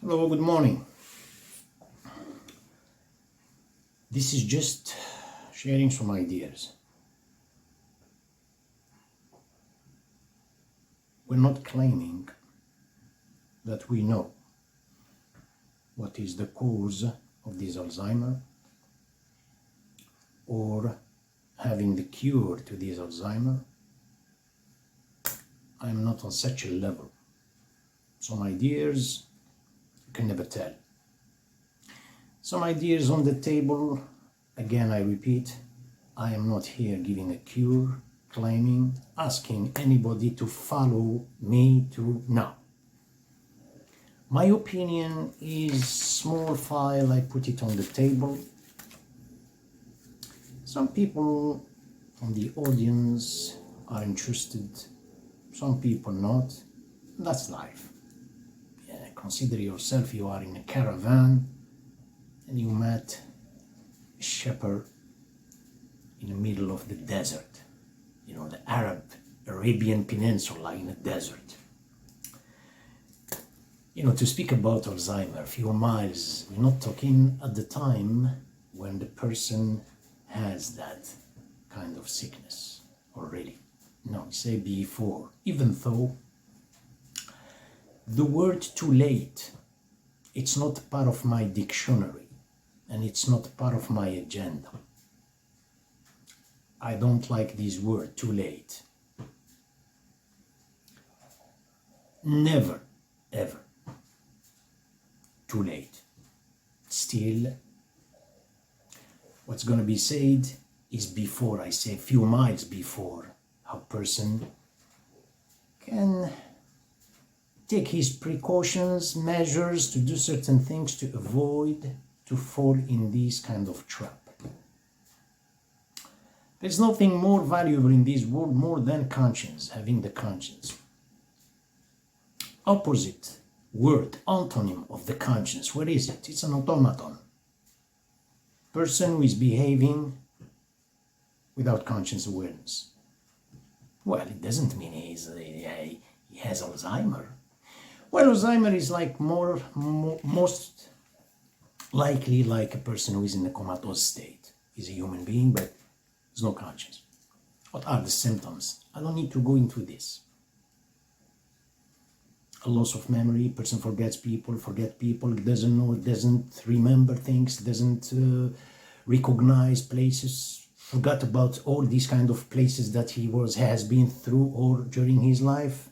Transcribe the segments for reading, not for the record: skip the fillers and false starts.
Hello, good morning. This is just sharing some ideas. We're not claiming that we know what is the cause of this Alzheimer or having the cure to this Alzheimer. I'm not on such a level. Some ideas you can never tell. Some ideas on the table, again I repeat, I am not here giving a cure, claiming, asking anybody to follow me to now. My opinion is small file, I put it on the table. Some people from the audience are interested, some people not. That's life. Yeah, consider yourself you are in a caravan and you met a shepherd in the middle of the desert, the Arabian Peninsula in a desert. To speak about Alzheimer, a few miles, we're not talking at the time when the person has that kind of sickness already. No, say before, even though the word too late, it's not part of my dictionary and it's not part of my agenda. I don't like this word, too late. Never, ever too late. Still, what's going to be said is before, I say a few miles before, a person can take his precautions, measures to do certain things to avoid to fall in this kind of trap. There's nothing more valuable in this world more than conscience, having the conscience. Opposite word, antonym of the conscience, where is it? It's an automaton. Person who is behaving without conscious awareness. Well, it doesn't mean he has Alzheimer. Well, Alzheimer is like most likely like a person who is in a comatose state. He's a human being, but there's no conscience. What are the symptoms? I don't need to go into this. A loss of memory, person forget people, doesn't know, doesn't remember things, doesn't recognize places, forgot about all these kind of places that he has been through or during his life.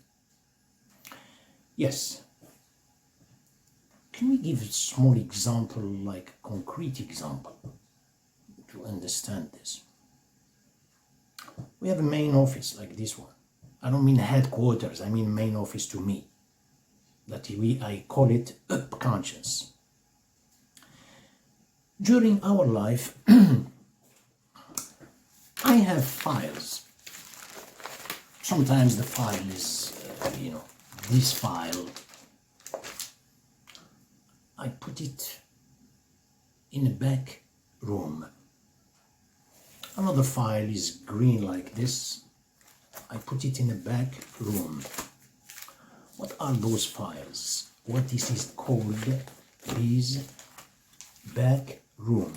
Yes. Can we give a small example, like a concrete example, to understand this? We have a main office like this one. I don't mean headquarters, I mean main office to me. I call it up-concience. During our life, I have files. Sometimes the file is, this file. I put it in a back room. Another file is green like this. I put it in a back room. What are those files? What this is called is back room.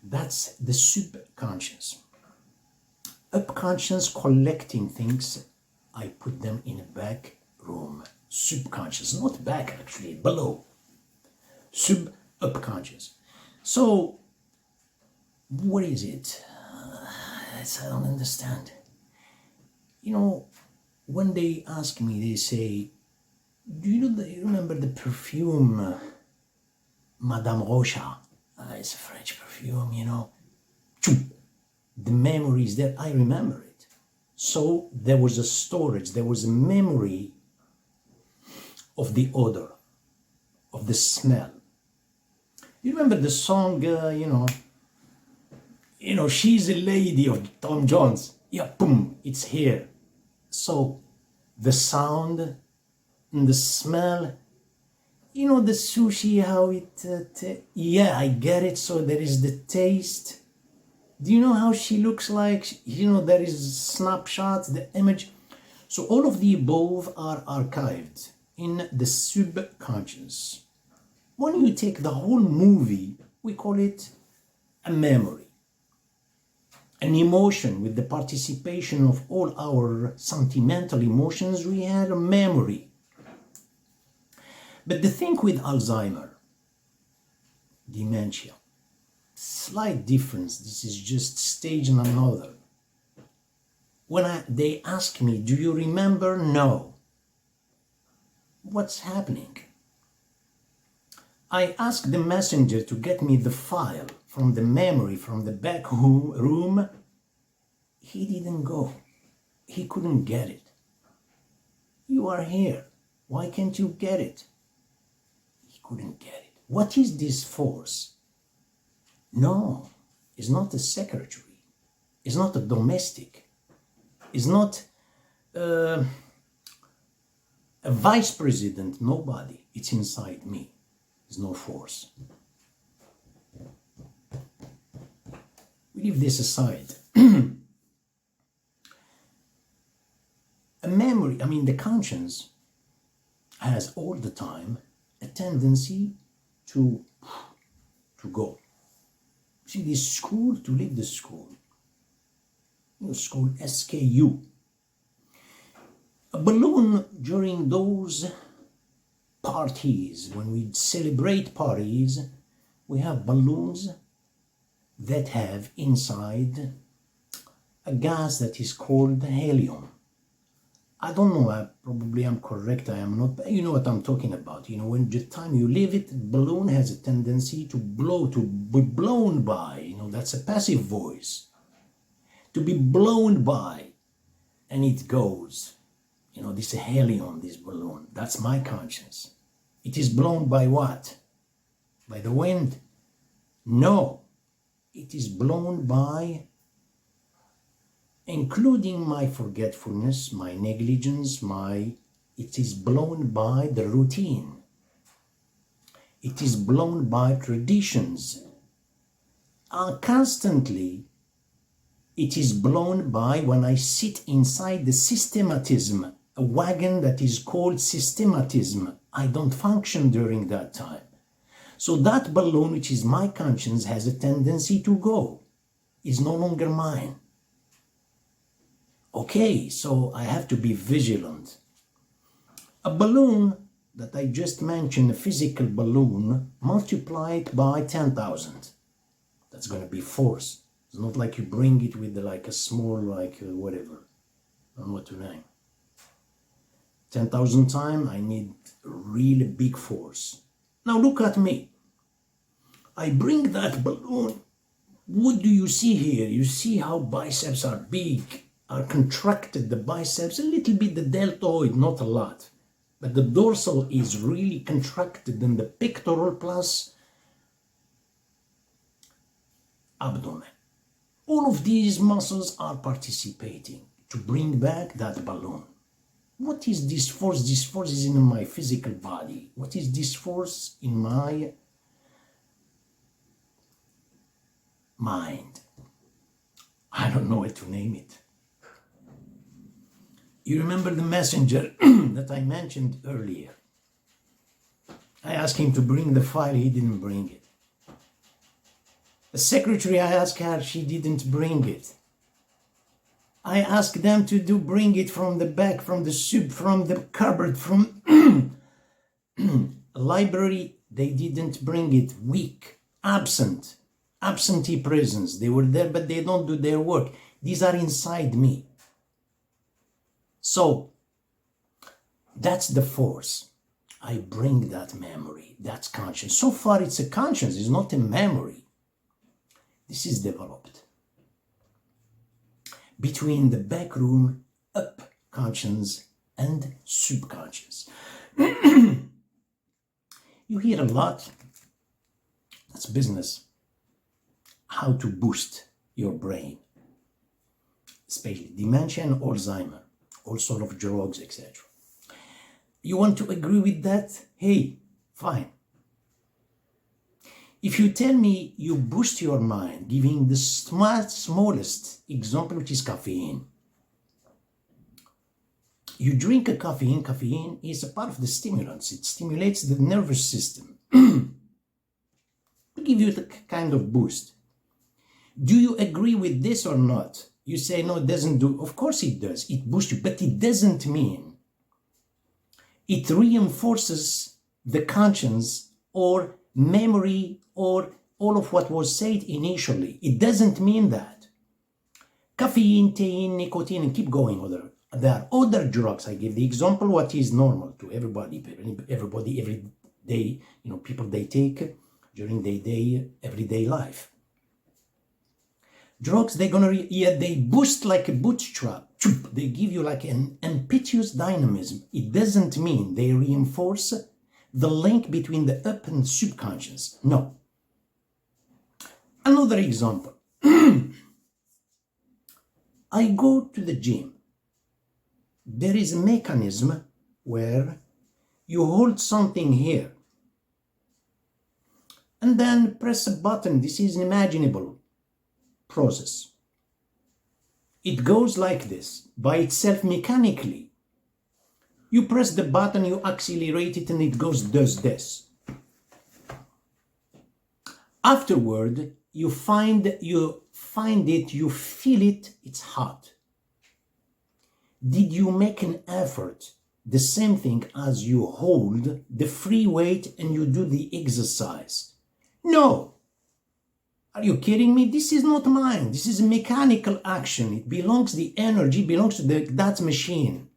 That's the subconscious. Up-conscience collecting things, I put them in a back room. Subconscious, not back actually, below. Up-conscious. So, what is it? I don't understand. When they ask me, they say, do you remember the perfume Madame Rocha? It's a French perfume, The memory is there, I remember it. So there was a storage, there was a memory of the odor, of the smell. You remember the song, She's a Lady of Tom Jones. Yeah, boom, it's here. So the sound and the smell, the sushi, how it, yeah, I get it. So there is the taste. Do you know how she looks like? There is snapshots, the image. So all of the above are archived in the subconscious. When you take the whole movie, we call it a memory, an emotion with the participation of all our sentimental emotions. We had a memory. But the thing with Alzheimer, dementia, slight difference. This is just stage and another. When they ask me, do you remember? No. What's happening? I asked the messenger to get me the file from the memory, from the back room. He didn't go. He couldn't get it. You are here. Why can't you get it? He couldn't get it. What is this force? No, it's not a secretary. It's not a domestic. It's not a vice president. Nobody. It's inside me. There's no force. We leave this aside. A memory, the conscience has all the time a tendency to go. See, this school, to leave the school. School, SKU. A balloon during those parties, when we celebrate parties, we have balloons that have inside a gas that is called helium. I don't know, probably I'm correct, I am not, but you know what I'm talking about. When the time you leave it, the balloon has a tendency to be blown by. That's a passive voice. To be blown by, and it goes. This helium, this balloon, that's my conscience. It is blown by what? By the wind? No, it is blown by, including my forgetfulness, my negligence, it is blown by the routine. It is blown by traditions. Constantly, it is blown by when I sit inside the systematism, a wagon that is called systematism. I don't function during that time. So that balloon, which is my conscience, has a tendency to go. It's no longer mine. Okay, so I have to be vigilant. A balloon that I just mentioned, a physical balloon, multiplied by 10,000. That's going to be force. It's not like you bring it with like a small, whatever. I don't know what to name. 10,000 times, I need really big force. Now look at me. I bring that balloon. What do you see here? You see how biceps are big, are contracted, the biceps, a little bit the deltoid, not a lot. But the dorsal is really contracted, and the pectoral plus abdomen. All of these muscles are participating to bring back that balloon. What is this force? This force is in my physical body. What is this force in my mind? I don't know what to name it. You remember the messenger that I mentioned earlier? I asked him to bring the file, he didn't bring it. The secretary, I asked her, she didn't bring it. I asked them to bring it from the back, from the cupboard, from library. They didn't bring it. Weak, absentee presence. They were there, but they don't do their work. These are inside me. So that's the force. I bring that memory. That's conscience. So far, it's a conscience. It's not a memory. This is developed between the back room, up-conscience, and subconscious. You hear a lot, that's business, how to boost your brain, especially dementia and Alzheimer, all sort of drugs, etc. You want to agree with that? Hey, fine. If you tell me you boost your mind, giving the smallest example, which is caffeine. You drink a caffeine is a part of the stimulants. It stimulates the nervous system. to give you the kind of boost. Do you agree with this or not? You say, no, it doesn't do. Of course it does. It boosts you, but it doesn't mean it reinforces the conscience or memory or all of what was said initially. It doesn't mean that. Caffeine, nicotine, and keep going. There are other drugs. I give the example what is normal to everybody every day, people they take during their everyday life. Drugs, they boost like a bootstrap. They give you like an impetuous dynamism. It doesn't mean they reinforce the link between the up and subconscious. No. Another example. I go to the gym. There is a mechanism where you hold something here and then press a button. This is an imaginable process. It goes like this by itself mechanically. You press the button, you accelerate it, and it does this. Afterward, you find it, you feel it, it's hot. Did you make an effort? The same thing as you hold the free weight and you do the exercise. No. Are you kidding me? This is not mine. This is a mechanical action. The energy belongs to that machine.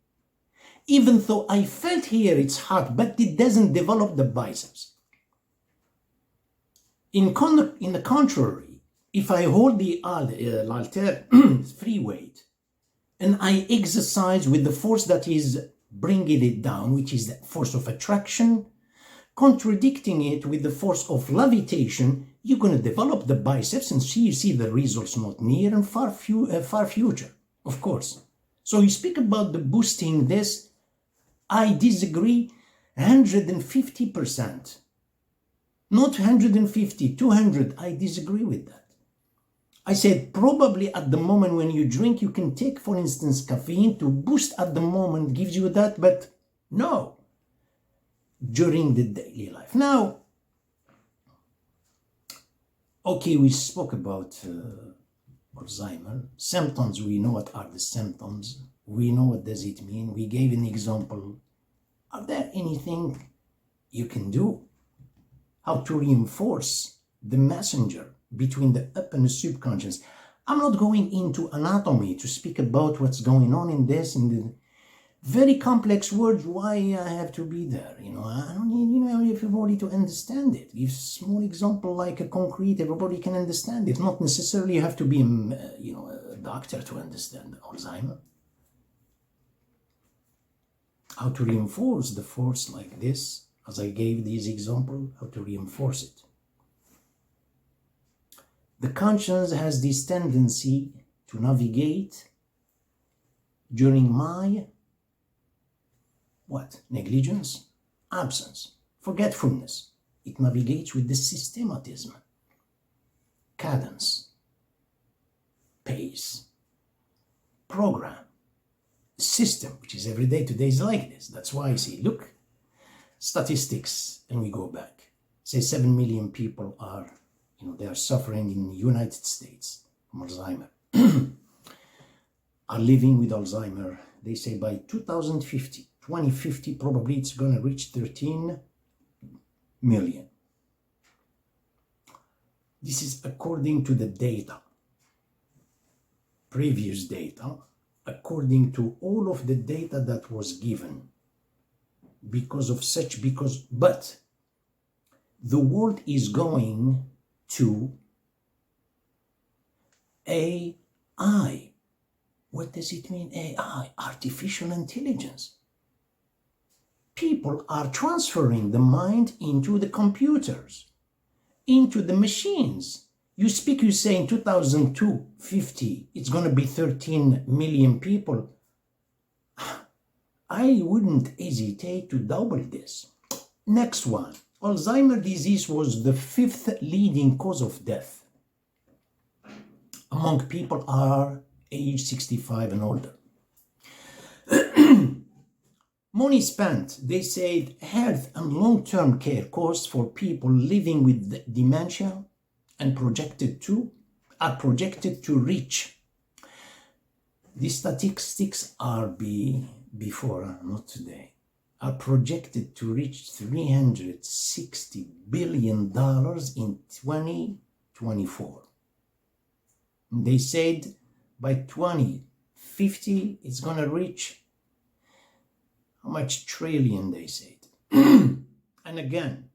Even though I felt here it's hot, but it doesn't develop the biceps. In the contrary, if I hold the halter free weight and I exercise with the force that is bringing it down, which is the force of attraction, contradicting it with the force of levitation, you're going to develop the biceps and you see the results not near and far future, of course. So you speak about the boosting this, I disagree 150%. Not 150, 200, I disagree with that. I said probably at the moment when you drink, you can take, for instance, caffeine to boost at the moment, gives you that, but no, during the daily life. Now, okay, we spoke about Alzheimer. Symptoms, we know what are the symptoms. We know what does it mean. We gave an example. Are there anything you can do? How to reinforce the messenger between the up and the subconscious? I'm not going into anatomy to speak about what's going on in this and the very complex words, why I have to be there. I don't need, everybody to understand it. Give small example like a concrete, everybody can understand it. Not necessarily you have to be, a doctor to understand Alzheimer. How to reinforce the force like this, as I gave this example, how to reinforce it. The conscience has this tendency to navigate during my negligence, absence, forgetfulness. It navigates with the systematism, cadence, pace, program, system, which is every day. Today is like this. That's why I say, look, statistics, and we go back. Say 7 million people are, they are suffering in the United States from Alzheimer. Are living with Alzheimer. They say by 2050, probably it's going to reach 13 million. This is according to the data, previous data, according to all of the data that was given. But the world is going to AI. What does it mean, AI? Artificial intelligence. People are transferring the mind into the computers, into the machines. You say in 2050, it's going to be 13 million people. I wouldn't hesitate to double this. Next one. Alzheimer's disease was the 5th leading cause of death among people are age 65 and older. Money spent, they said, health and long-term care costs for people living with dementia and are projected to reach. These statistics are before, not today, are projected to reach $360 billion in 2024. They said by 2050 it's going to reach how much trillion, they said. And again,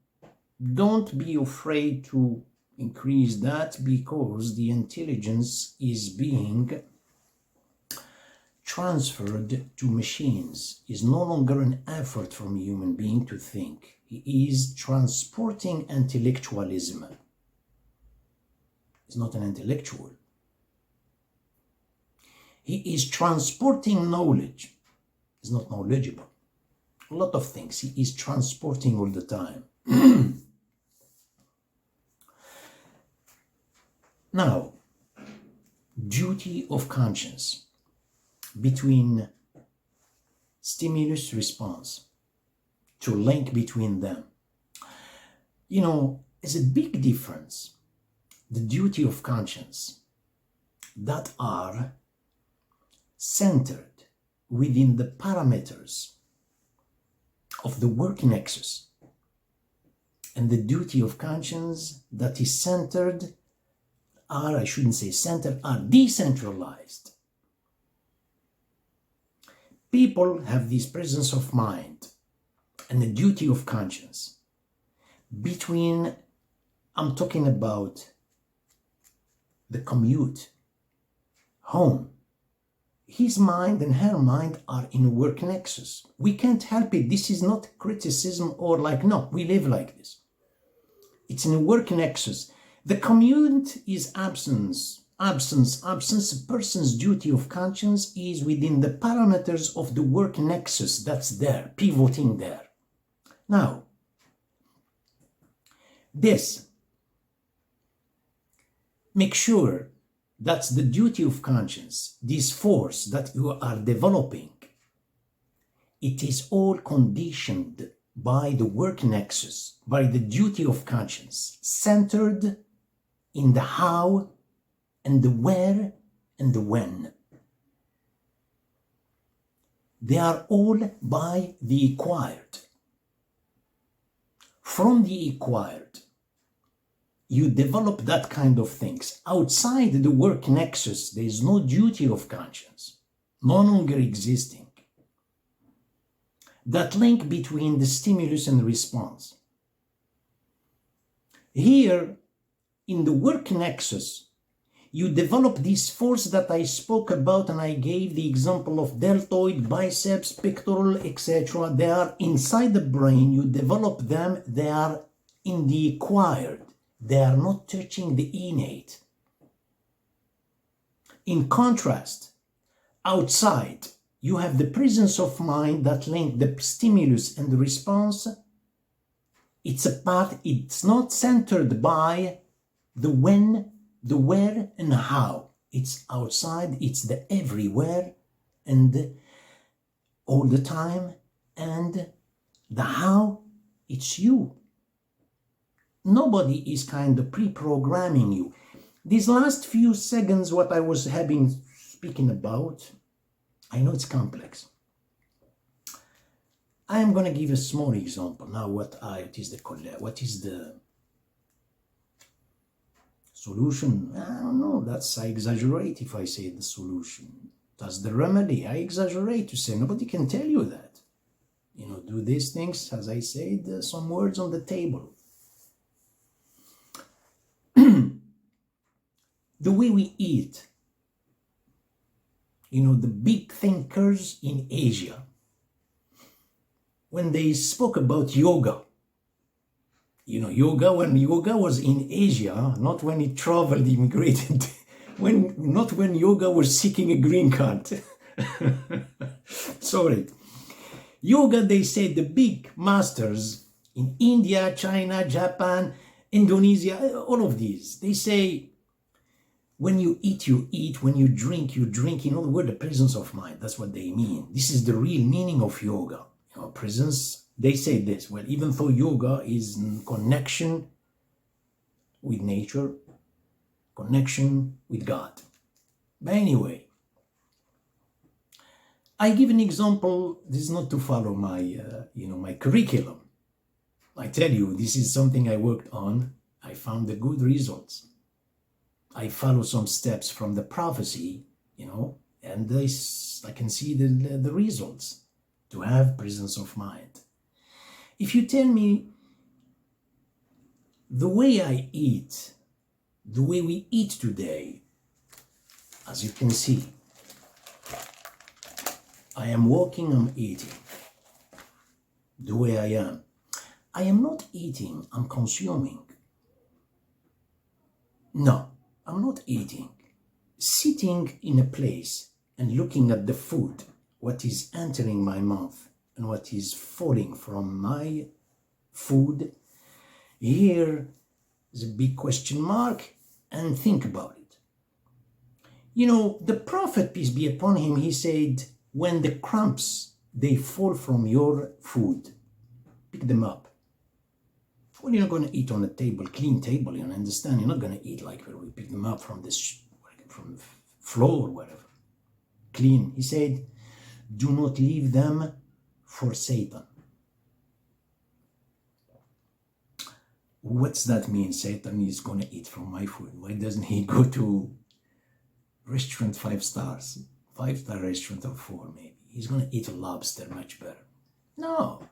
don't be afraid to increase that, because the intelligence is being transferred to machines. Is no longer an effort from a human being to think. He is transporting intellectualism. He's not an intellectual. He is transporting knowledge. He's not knowledgeable. A lot of things he is transporting all the time. Now, duty of conscience between stimulus response, to link between them. You know, there's a big difference. The duty of conscience that are centered within the parameters of the work nexus, and the duty of conscience that is centered are, I shouldn't say centered, are decentralized. People have this presence of mind and the duty of conscience between, I'm talking about the commute, home. His mind and her mind are in work nexus. We can't help it. This is not criticism or like, no, we live like this. It's in a work nexus. The commute is absence. A person's duty of conscience is within the parameters of the work nexus that's there, pivoting there. Now, this, make sure that's the duty of conscience, this force that you are developing. It is all conditioned by the work nexus, by the duty of conscience, centered in the how and the where and the when. They are all by the acquired. From the acquired, you develop that kind of things. Outside the work nexus, there is no duty of conscience, no longer existing. That link between the stimulus and the response. Here, in the work nexus, you develop this force that I spoke about, and I gave the example of deltoid, biceps, pectoral, etc. They are inside the brain, you develop them, they are in the acquired. They are not touching the innate. In contrast, outside, you have the presence of mind that link the stimulus and the response. It's a part, it's not centered by the when, the where, and how. It's outside, it's the everywhere, and all the time, and the how, it's you. Nobody is kind of pre-programming you. These last few seconds, what I was speaking about, I know it's complex. I am going to give a small example now. What is the solution? I don't know. I exaggerate if I say the solution. That's the remedy. I exaggerate to say nobody can tell you that. You know, do these things, as I said, some words on the table. The way we eat, you know, the big thinkers in Asia, when they spoke about yoga, you know, when yoga was in Asia, not when it traveled, immigrated, not when yoga was seeking a green card. Sorry. Yoga, they said the big masters in India, China, Japan, Indonesia, all of these, they say, when you eat, you eat. When you drink, you drink. In other words, the presence of mind. That's what they mean. This is the real meaning of yoga. Presence, they say this, well, even though yoga is in connection with nature, connection with God. But anyway, I give an example. This is not to follow my, my curriculum. I tell you, this is something I worked on. I found the good results. I follow some steps from the prophecy, and I can see the results to have presence of mind. If you tell me the way I eat, the way we eat today, as you can see, I am walking, I'm eating. The way I am not eating, I'm consuming. No, I'm not eating. Sitting in a place and looking at the food, what is entering my mouth and what is falling from my food, here is a big question mark, and think about it. The prophet, peace be upon him, he said, when the crumbs, they fall from your food, pick them up. Well, you're not going to eat on a table, clean table, you understand? You're not going to eat like where we pick them up from the floor or whatever. Clean. He said, do not leave them for Satan. What's that mean? Satan is going to eat from my food. Why doesn't he go to restaurant 5 stars? 5-star restaurant or 4 maybe. He's going to eat a lobster much better. No.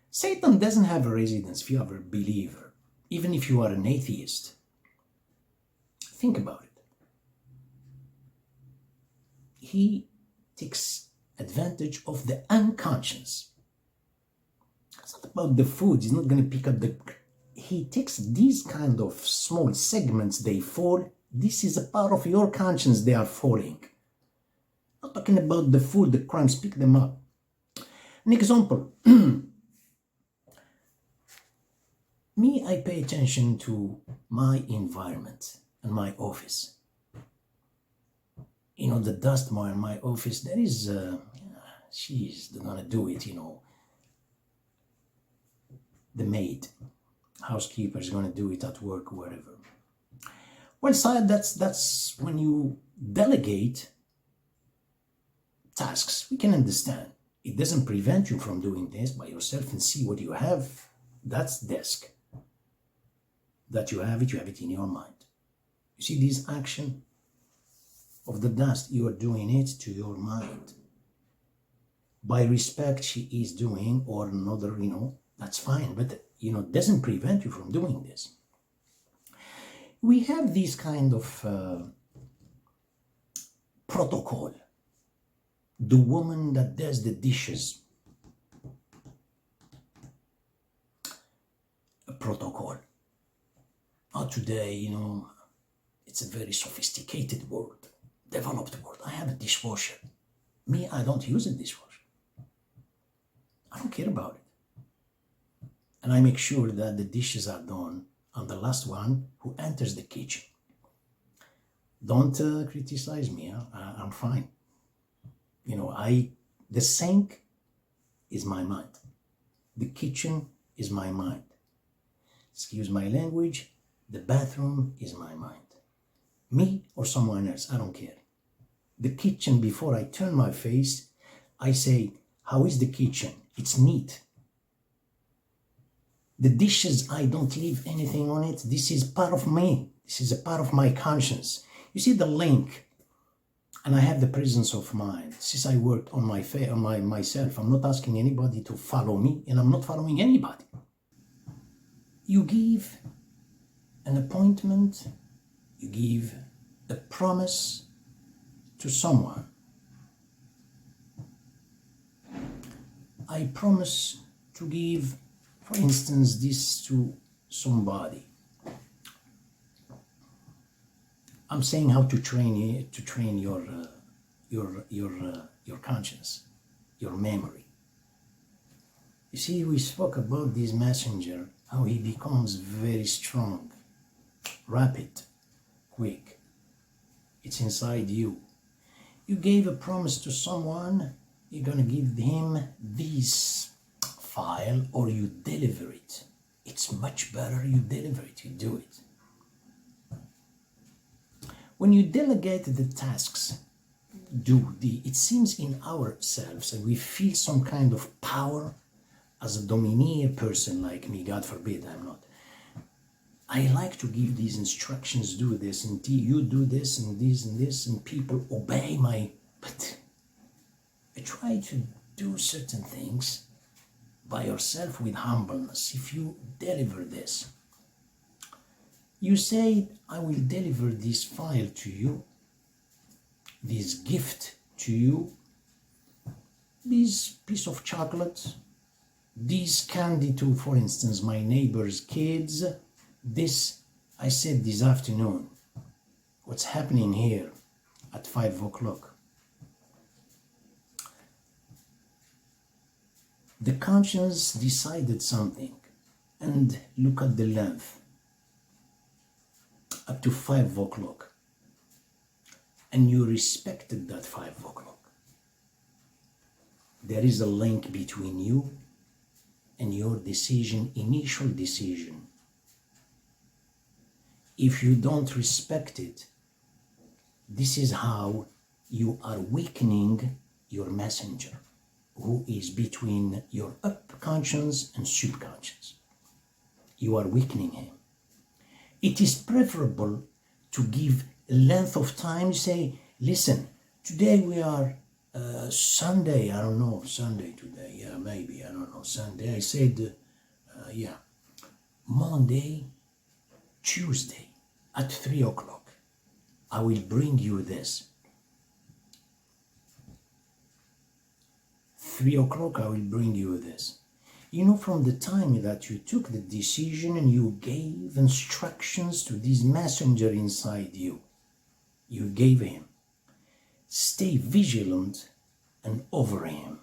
Satan doesn't have a residence if you are a believer. Even if you are an atheist. Think about it. He takes advantage of the unconscious. It's not about the food. He's not going to pick up he takes these kind of small segments, they fall. This is a part of your conscience, they are falling. Not talking about the food, the crumbs, pick them up. An example. Me, I pay attention to my environment and my office. The dust more in my office, there is, she's gonna do it, the maid, housekeeper is gonna do it at work or wherever. Well, side, that's when you delegate tasks. We can understand. It doesn't prevent you from doing this by yourself and see what you have. That's desk. That you have it in your mind. You see this action of the dust, you are doing it to your mind. By respect, she is doing, or another, that's fine, but, doesn't prevent you from doing this. We have this kind of protocol. The woman that does the dishes. A protocol. Today, it's a very sophisticated world, developed world. I have a dishwasher. Me, I don't use a dishwasher. I don't care about it. And I make sure that the dishes are done on the last one who enters the kitchen. Don't criticize me. I'm fine. The sink is my mind. The kitchen is my mind. Excuse my language. The bathroom is my mind. Me or someone else, I don't care. The kitchen, before I turn my face, I say, how is the kitchen? It's neat. The dishes, I don't leave anything on it. This is part of me. This is a part of my conscience. You see the link, and I have the presence of mind. Since I worked on myself, I'm not asking anybody to follow me, and I'm not following anybody. You give an appointment, you give a promise to someone. I promise to give, for instance, this to somebody. I'm saying how to train your conscience, your memory. You see, we spoke about this messenger, how he becomes very strong, rapid, quick. It's inside you. You gave a promise to someone, you're gonna give him this file or you deliver it. It's much better you deliver it, you do it. When you delegate the tasks, it seems in ourselves that we feel some kind of power as a domineer person like me. God forbid I'm not. I like to give these instructions, do this, and you do this, and this, and people obey my... But I try to do certain things by yourself with humbleness. If you deliver this, you say, I will deliver this file to you, this gift to you, this piece of chocolate, this candy to, for instance, my neighbor's kids. This, I said this afternoon, what's happening here at 5 o'clock. The conscience decided something, and look at the length, up to 5 o'clock. And you respected that 5 o'clock. There is a link between you and your decision, initial decision. If you don't respect it, this is how you are weakening your messenger, who is between your up-conscience and subconscious. You are weakening him. It is preferable to give length of time. Say, listen, today we are Sunday, I don't know, Sunday today, yeah, maybe, I don't know, Sunday. I said, yeah, Monday, Tuesday at 3 o'clock, I will bring you this. 3 o'clock, I will bring you this. You know, from the time that you took the decision and you gave instructions to this messenger inside you, you gave him, stay vigilant and over him,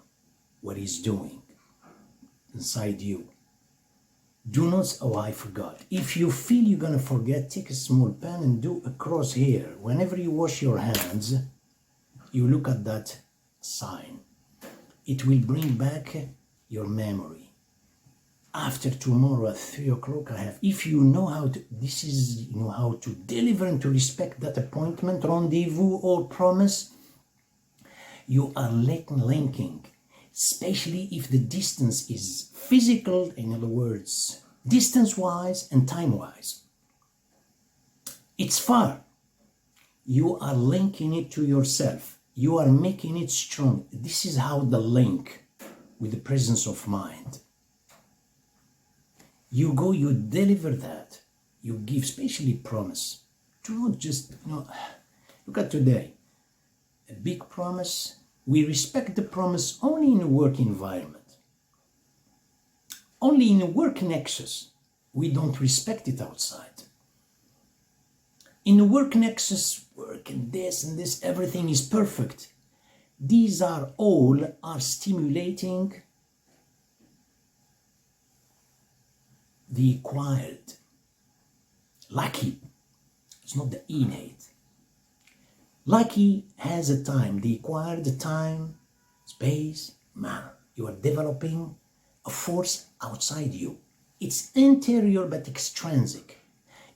what he's doing inside you. Do not, oh, I forgot. If you feel you're going to forget, take a small pen and do a cross here. Whenever you wash your hands, you look at that sign. It will bring back your memory. After tomorrow at 3 o'clock, I have, if you know how to, this is, you know how to deliver and to respect that appointment, rendezvous or promise, you are linking, especially if the distance is physical, in other words, distance-wise and time-wise. It's far. You are linking it to yourself. You are making it strong. This is how the link with the presence of mind. You go, you deliver that. You give, especially promise. Do not just, look at today. A big promise. We respect the promise only in a work environment. Only in a work nexus. We don't respect it outside. In a work nexus, work and this, everything is perfect. These are stimulating the acquired. Lucky, it's not the innate. Lucky has a time, the acquired time, space, manner. You are developing a force outside you. It's interior but extrinsic.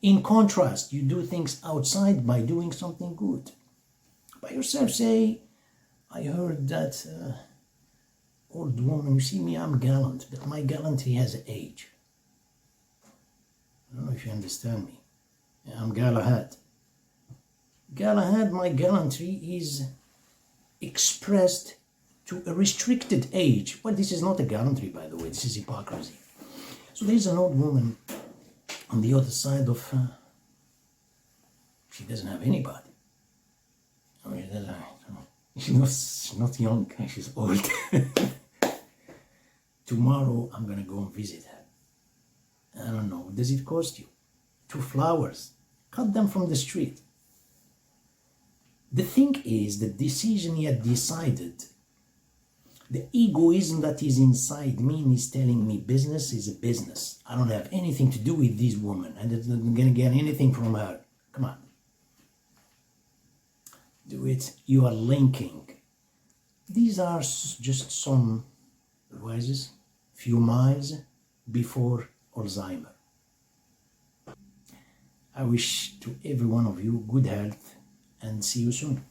In contrast, you do things outside by doing something good. By yourself, say, I heard that old woman, you see me, I'm gallant, but my gallantry has an age. I don't know if you understand me. I'm Galahad. Galahad, my gallantry is expressed to a restricted age. Well, this is not a gallantry, by the way, this is hypocrisy. So there's an old woman on the other side of, she doesn't have anybody. I mean, she's not young, she's old. Tomorrow I'm gonna go and visit her. I don't know, does it cost you? 2 flowers, cut them from the street. The thing is, the decision he had decided, the egoism that is inside me is telling me business is a business. I don't have anything to do with this woman. I'm not going to get anything from her. Come on. Do it. You are linking These are just some advices, few miles before Alzheimer. I wish to every one of you good health and see you soon.